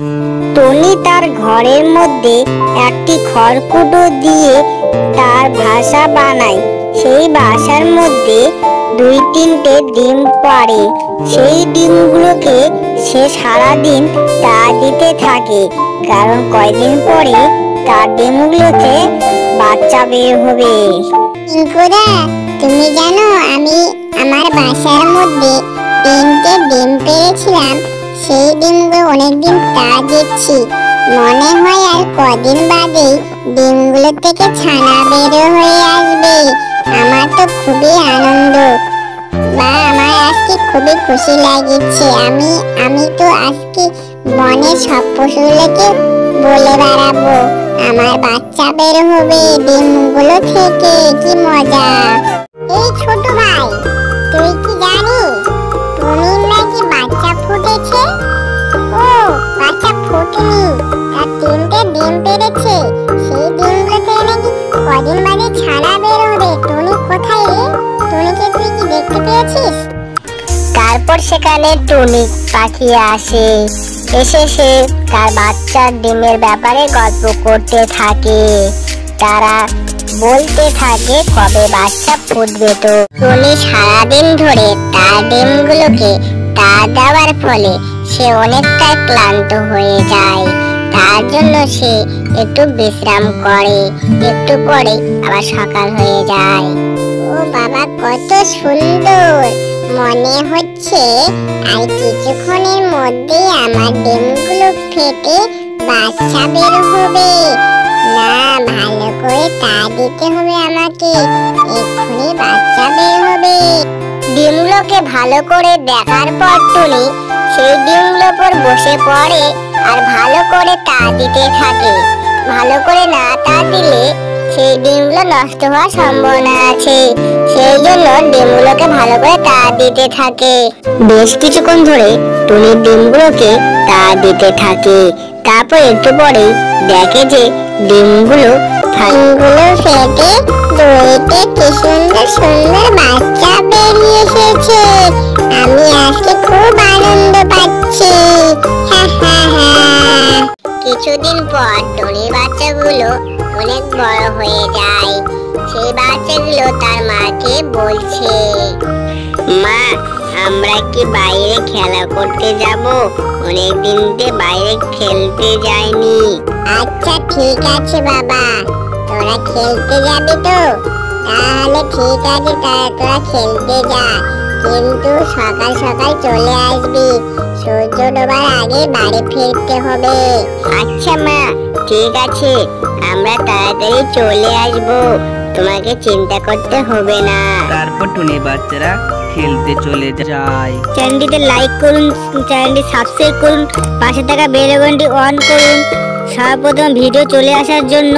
Tony তার ঘরের মধ্যে একটি খড়কুটো দিয়ে তার বাসা বানায়। সেই বাসার মধ্যে 2-3টে ডিম পাড়ে। সেই ডিমগুলোকে সে সারাদিন তা দিতে থাকে, কারণ কয়দিন পরে তার ডিমগুলোতে বাচ্চা বের হবে। টিঙ্কুদা, তুমি জানো আমি আমার বাসার মধ্যে 3টে ডিম পেয়েছিলাম। সেই ডিমগুলো অনেকদিন তা দিচ্ছি, মনে হয় আর কদিন বাদেই ডিমগুলো থেকে ছানা বের হয়ে আসবে। আমার তো খুবই আনন্দ বা আমার আজকে খুবই খুশি লাগছে। আমি তো আজকে বনের সব পশুগুলোকে বলে বেড়াবো আমার বাচ্চা বের হবে ডিমগুলো থেকে। কি মজা! এই ছোট ভাই, তুই কি জানিস টুনির নাকি বাচ্চা ফুটেছে? ও বাচ্চা ফুটেনি, তার 3টে ডিম পেড়েছে। সেই ডিমগুলো থেকে নাকি কদিন বাদে ছানা বের হবে। টুনি কোথায় রে? টুনিকে তুই কি দেখতে পেয়েছিস? তারপর সেখানে টুনি পাখি আসে। এসে সে তার বাচ্চার ডিমের ব্যাপারে গল্প করতে থাকে। তারা বলতে থাকে কবে বাচ্চা ফুটবে। তো টুনি সারাদিন ধরে তার ডিমগুলোকে তা দেওয়ার ফলে সে অনেকটাই ক্লান্ত হয়ে যায়। তার জন্য সে একটু বিশ্রাম করে। একটু পরে আবার সকাল হয়ে যায়। ও বাবা, কত সুন্দর! মনে হচ্ছে আর কিছুক্ষণের মধ্যেই আমার ডিমগুলো ফেটে বাচ্চা বের হবে। না, ভালো করে তা দিতে হবে আমাকে, এক্ষুনি বাচ্চা বের হবে। ডিমগুলোকে ভালো করে দেখার পর টুনি সেই ডিমগুলোর উপর বসে পড়ে আর ভালো করে তা দিতে থাকে। ভালো করে না তা দিলে সেই ডিমগুলো নষ্ট হওয়ার সম্ভাবনা আছে। সেই জন্য ডিমগুলোকে ভালো করে তা দিতে থাকে। বেশ কিছুক্ষণ ধরে টুনির ডিমগুলোকে তা দিতে থাকে। তারপর একটু পরে দেখে যে ডিমগুলো ফেটে 2টে কি সুন্দর সুন্দর বাচ্চা বেরিয়ে এসেছে। আমি আজকে খুব আনন্দ পাচ্ছি। কিছুদিন পর টুনির বাচ্চাগুলো অনেক বড় হয়ে যায়। সেই বাচ্চাগুলো তার মাকে বলছে, মা, আমরা কি বাইরে খেলা করতে যাব? অনেকদিন ধরে বাইরে খেলতে যাইনি। আচ্ছা ঠিক আছে বাবা, তোরা খেলতে যাবি তো? তাহলে ঠিক আছে, তোরা খেলতে যা, কিন্তু সকাল সকাল চলে আসবি। সূর্য ডোবার আগে বাড়ি ফিরতে হবে। আচ্ছা মা, ঠিক আছে, আমরা তাড়াতাড়ি চলে আসবো, তোমাকে চিন্তা করতে হবে না। তারপর টুনির বাচ্চারা খেলতে চলে যায়। চ্যানেলটিতে লাইক করুন, চ্যানেলটি সাবস্ক্রাইব করুন, পাশে থাকা বেল আইকনটি অন করুন সর্বপ্রথম ভিডিও চলে আসার জন্য।